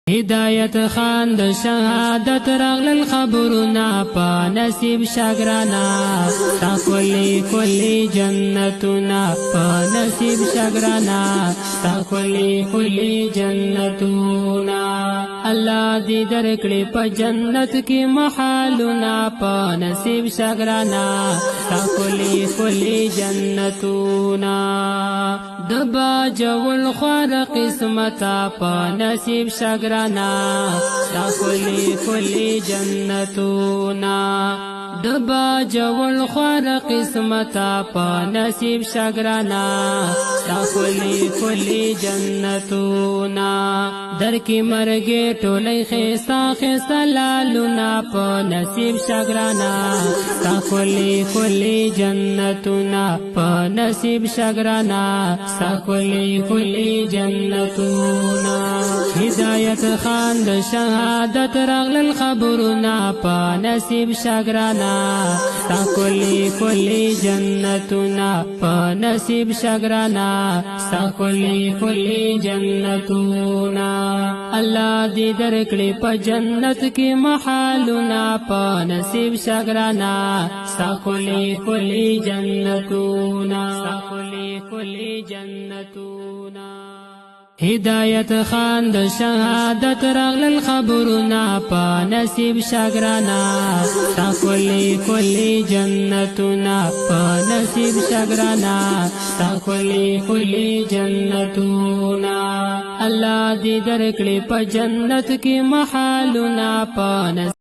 هدایت خان د شهادت رغل خبرنا پا نصیب شگرانا تا کلی جنتنا پا نصیب شگرانا تا کلی جنتنا اللہ دی درکڑی پا جنت کی محالنا پا نصیب شگرانا تا کلی جنتنا دبا جول خوار قسمتا پا نصیب شگرانا تا کلی جنتونا دبا جول خوار قسمتا پا نصیب شگرانا تا کلی جنتونا در کی مرگی ٹولی خیستا لالونا پا نصیب شگرانا تا کلی جنتونا پا نصیب شگرانا تا کلی جنتونا ہدایت خان د شهادت رغل خبرنا پا نصیب شگرانا تا کلی جنتنا پا نصیب شگرانا تا کلی جنتنا اللہ دی درکڑی پا جنت کی محالنا پا نصیب شگرانا تا کلی جنتنا تا کلی جنتنا ہدایت خان د شهادت رغل خبرنا پا نصیب شگرانا تا کلی جنتنا پا نصیب شگرانا تا کلی جنتنا اللہ دی درکڑی پا جنت کی محالنا پا نصیب